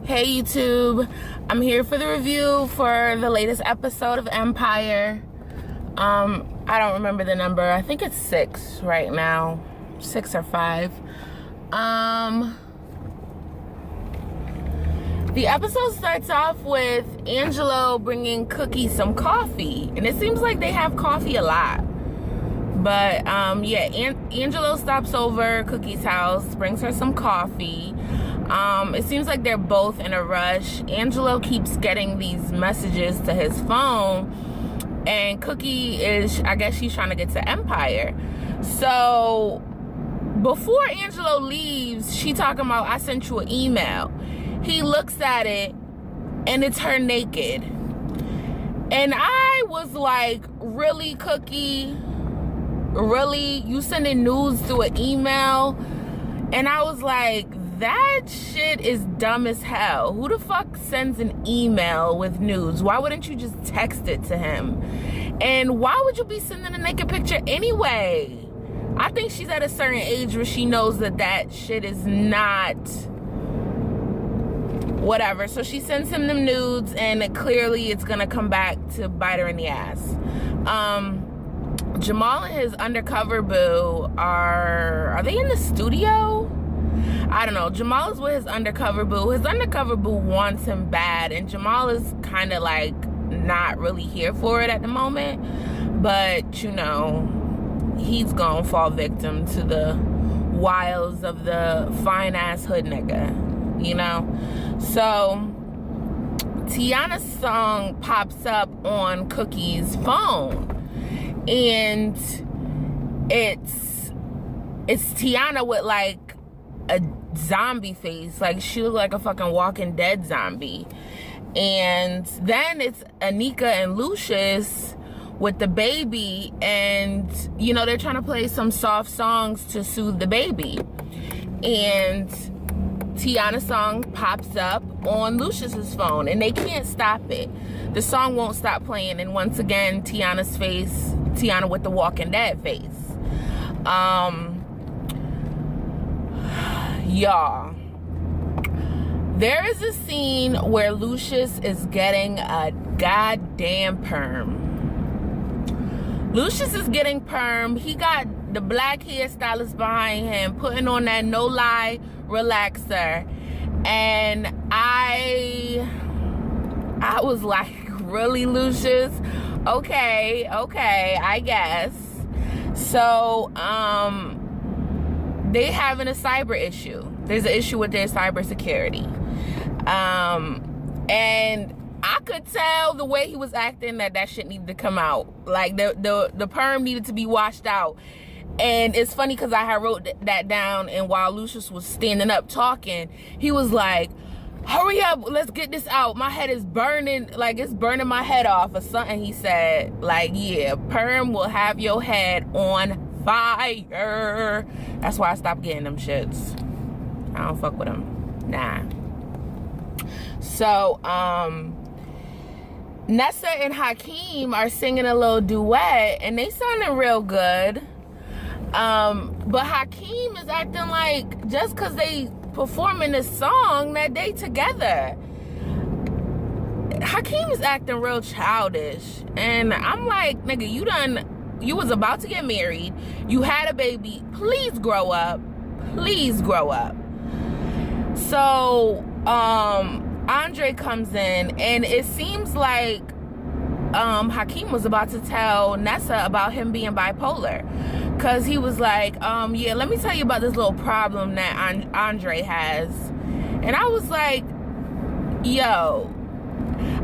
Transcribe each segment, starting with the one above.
Hey YouTube, I'm here for the review for the latest episode of Empire. I don't remember the number. I think it's 6 right now, 6 or 5. The episode starts off with Angelo bringing Cookie some coffee, and it seems like they have coffee a lot. But yeah, Angelo stops over Cookie's house, brings her some coffee. It seems like they're both in a rush. Angelo keeps getting these messages to his phone, and Cookie is, I guess she's trying to get to Empire. So before Angelo leaves, she talking about, I sent you an email. He looks at it, and it's her naked. And I was like, really, Cookie? Really? You sending news through an email? And I was like, that shit is dumb as hell. Who the fuck sends an email with news? Why wouldn't you just text it to him? And why would you be sending a naked picture anyway? I think she's at a certain age where she knows that that shit is not whatever. So she sends him them nudes, and clearly it's gonna come back to bite her in the ass. Jamal and his undercover boo are they in the studio? I don't know. Jamal is with his undercover boo. His undercover boo wants him bad, and Jamal is kind of like not really here for it at the moment. But, you know, he's gonna fall victim to the wiles of the fine-ass hood nigga, you know? So, Tiana's song pops up on Cookie's phone. And it's Tiana with like a zombie face. Like she looked like a fucking Walking Dead zombie. And then it's Anika and Lucius with the baby, and you know, they're trying to play some soft songs to soothe the baby. And Tiana's song pops up on Lucius's phone, and they can't stop it. The song won't stop playing, and once again, Tiana with the Walking Dead face. Y'all, there is a scene where Lucius is getting a goddamn perm. Lucius is getting perm. He got the black hairstylist behind him putting on that no lie relaxer, and I was like, really, Lucius? Okay, I guess. So they having a cyber issue. There's an issue with their cybersecurity. And I could tell the way he was acting that shit needed to come out. Like the perm needed to be washed out. And it's funny because I had wrote that down, and while Lucius was standing up talking, he was like, hurry up, let's get this out. My head is burning, like it's burning my head off or something. He said, like, yeah, perm will have your head on fire. That's why I stopped getting them shits. I don't fuck with them. Nah. So, Nessa and Hakeem are singing a little duet, and they sounding real good. But Hakeem is acting like just because they performing this song that they together. Hakeem is acting real childish, and I'm like, nigga, you was about to get married, you had a baby, please grow up. So Andre comes in, and it seems like Hakeem was about to tell Nessa about him being bipolar, because he was like, yeah, let me tell you about this little problem that Andre has. And I was like, yo,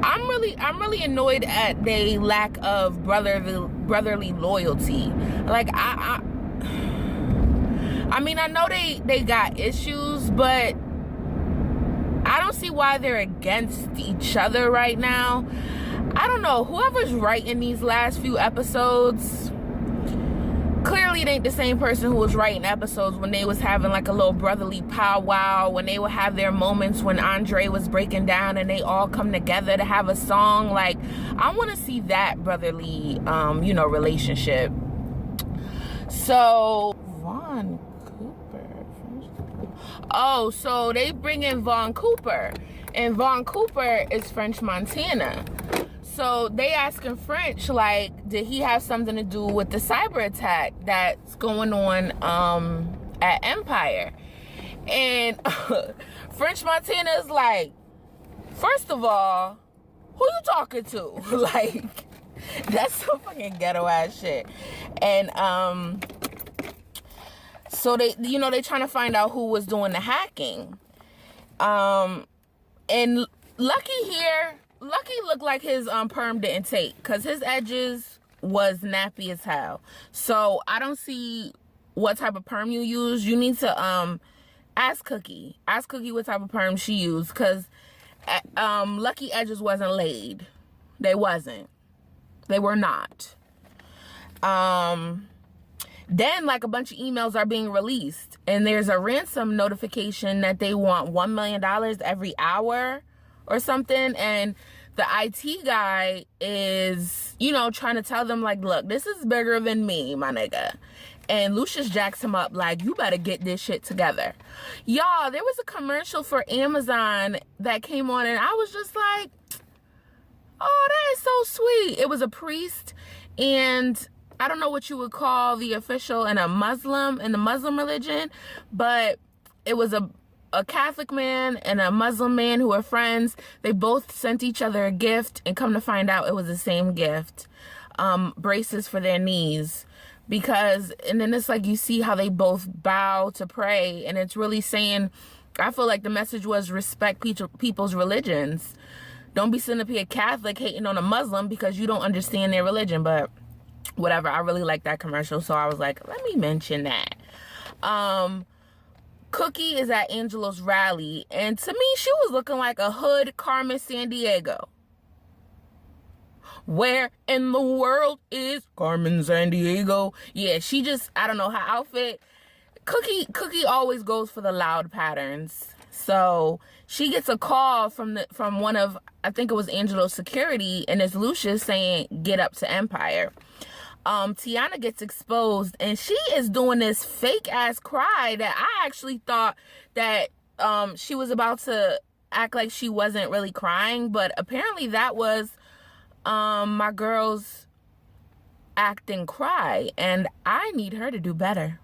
I'm really annoyed at the lack of brotherly loyalty. Like, I mean, I know they got issues, but I don't see why they're against each other right now. I don't know, whoever's writing these last few episodes, clearly it ain't the same person who was writing episodes when they was having like a little brotherly powwow, when they would have their moments when Andre was breaking down and they all come together to have a song. Like, I want to see that brotherly, you know, relationship. So, Vaughn Cooper. Oh, so they bring in Vaughn Cooper. And Vaughn Cooper is French Montana. So they asking French, like, did he have something to do with the cyber attack that's going on at Empire? And French Montana is like, first of all, who you talking to? Like, that's some fucking ghetto ass shit. And so they, you know, they trying to find out who was doing the hacking. And Lucky looked like his perm didn't take, because his edges was nappy as hell. So I don't see what type of perm you use. You need to ask Cookie what type of perm she used, because Lucky edges wasn't laid. They were not. Then, like, a bunch of emails are being released, and there's a ransom notification that they want $1 million every hour or something. And the IT guy is, you know, trying to tell them, like, look, this is bigger than me, my nigga. And Lucius jacks him up like, you better get this shit together. Y'all, there was a commercial for Amazon that came on, and I was just like, oh, that is so sweet. It was a priest, and I don't know what you would call the official in the Muslim religion, but it was a Catholic man and a Muslim man who were friends. They both sent each other a gift, and come to find out it was the same gift. Braces for their knees. And then it's like, you see how they both bow to pray, and it's really saying, I feel like the message was respect people's religions. Don't be sitting up here Catholic hating on a Muslim because you don't understand their religion. But whatever, I really like that commercial, so I was like, let me mention that. Cookie is at Angelo's rally, and to me, she was looking like a hood Carmen Sandiego. Where in the world is Carmen Sandiego? Yeah, she just, I don't know, her outfit. Cookie always goes for the loud patterns. So she gets a call from one of, I think it was Angelo's security, and it's Lucius saying, get up to Empire. Tiana gets exposed, and she is doing this fake ass cry that I actually thought that she was about to act like she wasn't really crying, but apparently that was my girl's acting cry, and I need her to do better.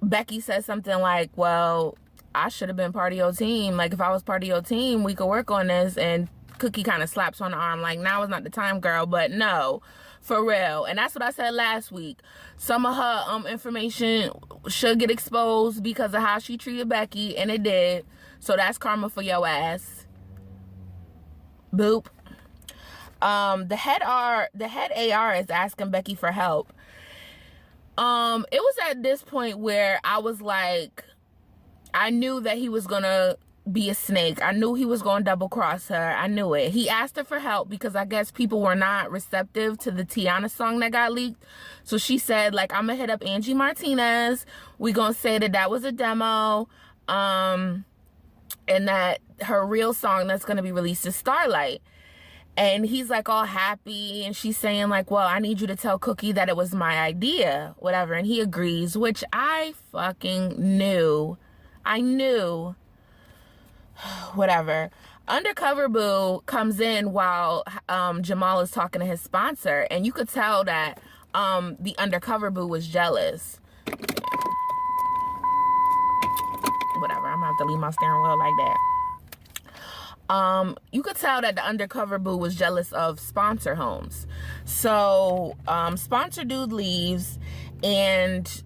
Becky says something like, well, I should have been part of your team. Like, if I was part of your team, we could work on this. And Cookie kind of slaps on the arm like, now is not the time, girl. But no, for real. And that's what I said last week. Some of her information should get exposed because of how she treated Becky, and it did. So that's karma for your ass. Boop. The head AR is asking Becky for help. It was at this point where I was like, I knew that he was gonna be a snake. I knew he was gonna double cross her. I knew it. He asked her for help because I guess people were not receptive to the Tiana song that got leaked. So she said, like, I'm gonna hit up Angie Martinez. We gonna say that was a demo. And that her real song that's gonna be released is Starlight. And he's like all happy, and she's saying like, well, I need you to tell Cookie that it was my idea, whatever. And he agrees, which I fucking knew. I knew. Whatever. Undercover Boo comes in while Jamal is talking to his sponsor, and you could tell that the Undercover Boo was jealous. Whatever, I'm gonna have to leave my steering wheel like that. You could tell that the Undercover Boo was jealous of Sponsor Homes. So Sponsor Dude leaves, and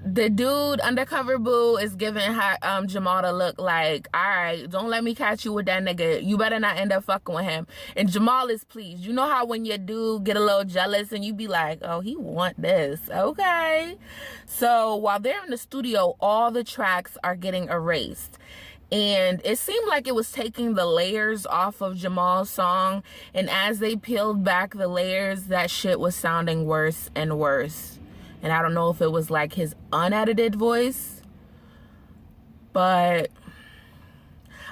the dude Undercover Boo is giving Jamal to look like, all right, don't let me catch you with that nigga. You better not end up fucking with him. And Jamal is pleased. You know how when your dude get a little jealous and you be like, oh, he want this. Okay. So while they're in the studio, all the tracks are getting erased. And it seemed like it was taking the layers off of Jamal's song. And as they peeled back the layers, that shit was sounding worse and worse. And I don't know if it was like his unedited voice. But,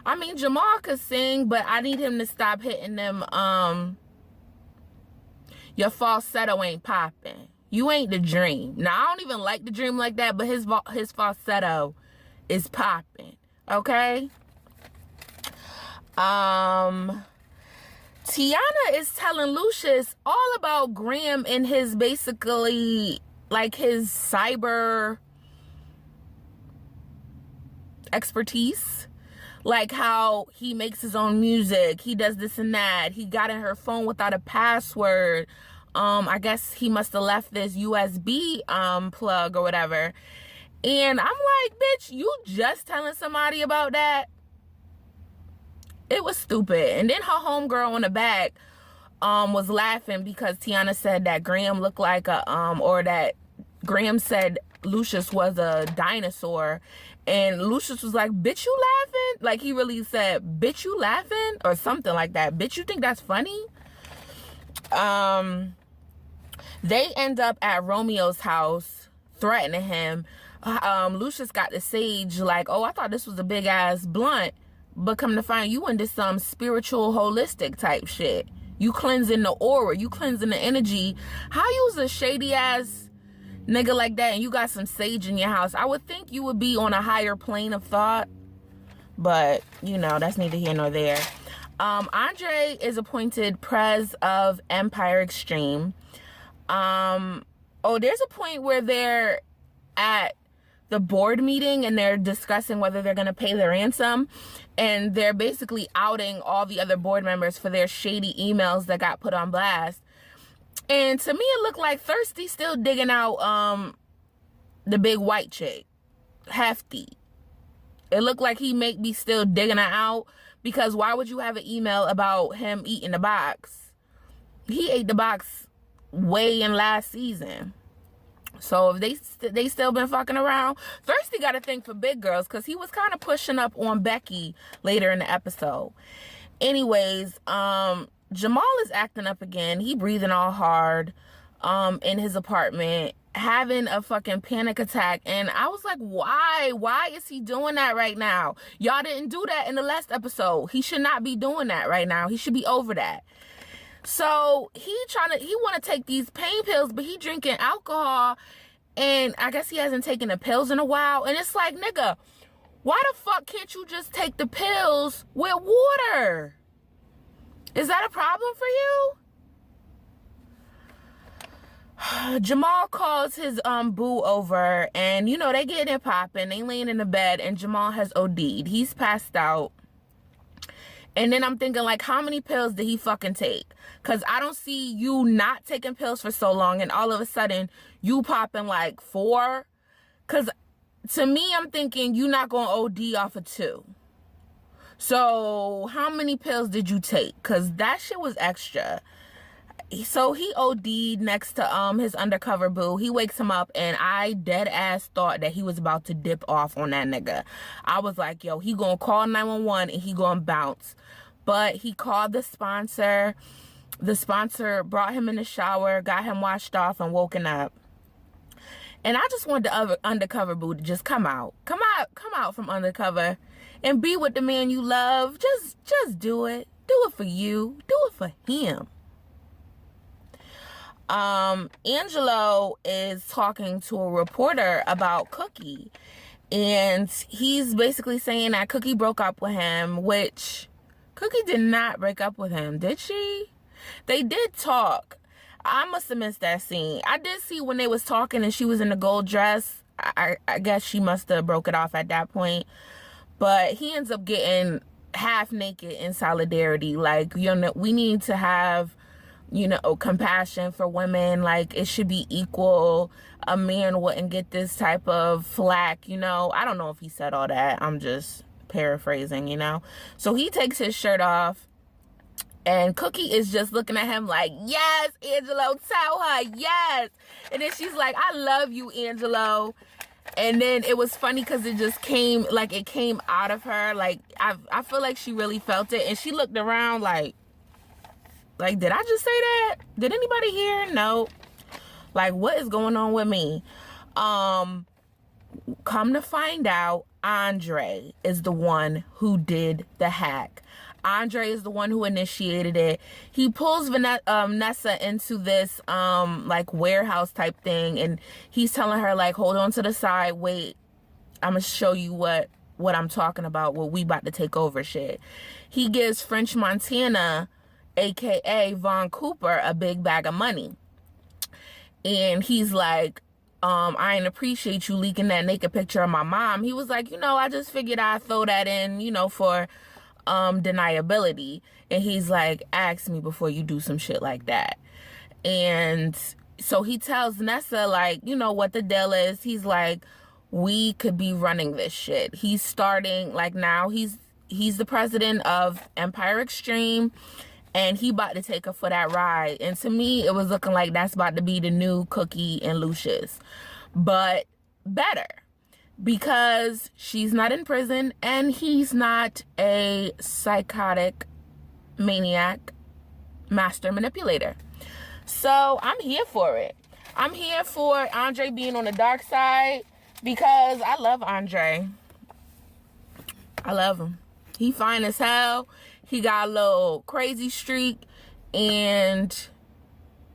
I mean, Jamal could sing, but I need him to stop hitting them, your falsetto ain't popping. You ain't the dream. Now, I don't even like the dream like that, but his falsetto is popping. Okay? Tiana is telling Lucius all about Graham and his basically like his cyber expertise, like how he makes his own music, he does this and that, he got in her phone without a password. I guess he must have left this USB plug or whatever. And I'm like, bitch, you just telling somebody about that? It was stupid. And then her homegirl on the back was laughing because Tiana said that Graham looked like a or that Graham said Lucius was a dinosaur, and Lucius was like, bitch, you laughing? Like, he really said, bitch, you laughing? Or something like that. Bitch, you think that's funny? They end up at Romeo's house threatening him. Lucius got the sage like, oh, I thought this was a big ass blunt, but come to find you into some spiritual holistic type shit. You cleansing the aura, you cleansing the energy. How you was a shady ass nigga like that and you got some sage in your house? I would think you would be on a higher plane of thought, but you know, that's neither here nor there. Andre is appointed prez of Empire Extreme. Oh, there's a point where they're at the board meeting and they're discussing whether they're going to pay the ransom, and they're basically outing all the other board members for their shady emails that got put on blast. And to me, it looked like Thirsty still digging out the big white chick, Hefty. It looked like he may be still digging her out, because why would you have an email about him eating the box? He ate the box way in last season. So if they still been fucking around, Thirsty got a thing for big girls, because he was kind of pushing up on Becky later in the episode. Anyways, Jamal is acting up again. He breathing all hard in his apartment, having a fucking panic attack. And I was like, why? Why is he doing that right now? Y'all didn't do that in the last episode. He should not be doing that right now. He should be over that. So he want to take these pain pills, but he drinking alcohol, and I guess he hasn't taken the pills in a while. And it's like, nigga, why the fuck can't you just take the pills with water? Is that a problem for you? Jamal calls his boo over, and you know, they getting it popping. They laying in the bed, and Jamal has OD'd. He's passed out. And then I'm thinking, like, how many pills did he fucking take? Because I don't see you not taking pills for so long, and all of a sudden you popping like 4. Because to me, I'm thinking you not going to OD off of 2. So how many pills did you take? Because that shit was extra. So he OD'd next to his undercover boo. He wakes him up, and I dead ass thought that he was about to dip off on that nigga. I was like, yo, he gonna call 911 and he gonna bounce. But he called the sponsor. The sponsor brought him in the shower, got him washed off, and woken up. And I just wanted the undercover boo to just come out from undercover and be with the man you love. Just do it. Do it for you. Do it for him. Angelo is talking to a reporter about Cookie, and he's basically saying that Cookie broke up with him, which Cookie did not break up with him, did she? They did talk. I must have missed that scene. I did see when they was talking and she was in the gold dress. I guess she must have broke it off at that point. But he ends up getting half naked in solidarity. Like, you know, we need to have, you know, compassion for women. Like, it should be equal. A man wouldn't get this type of flack, you know. I don't know if he said all that. I'm just paraphrasing, you know. So he takes his shirt off, and Cookie is just looking at him like, yes, Angelo, tell her, yes. And then she's like, I love you, Angelo. And then it was funny because it just came, like, it came out of her. Like, I feel like she really felt it. And she looked around like, did I just say that? Did anybody hear? No. Like, what is going on with me? Come to find out, Andre is the one who did the hack. Andre is the one who initiated it. He pulls Nessa into this like warehouse type thing, and he's telling her, like, hold on to the side, wait. gonna show you what I'm talking about, what we about to take over shit. He gives French Montana, aka Vaughn Cooper, a big bag of money. And he's like, I ain't appreciate you leaking that naked picture of my mom. He was like, I just figured I'd throw that in, for deniability. And he's like, ask me before you do some shit like that. And so he tells Nessa, like, what the deal is. He's like, we could be running this shit. He's starting, like, now he's the president of Empire Extreme, and he about to take her for that ride. And to me, it was looking like that's about to be the new Cookie and Lucius. But better, because she's not in prison, and he's not a psychotic maniac master manipulator. So I'm here for it. I'm here for Andre being on the dark side, because I love Andre. I love him. He fine as hell. He got a little crazy streak, and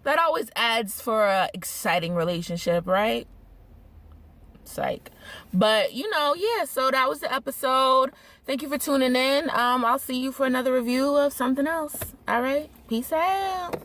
that always adds for a exciting relationship, right? Psych. But yeah, so that was the episode. Thank you for tuning in. I'll see you for another review of something else. All right, peace out.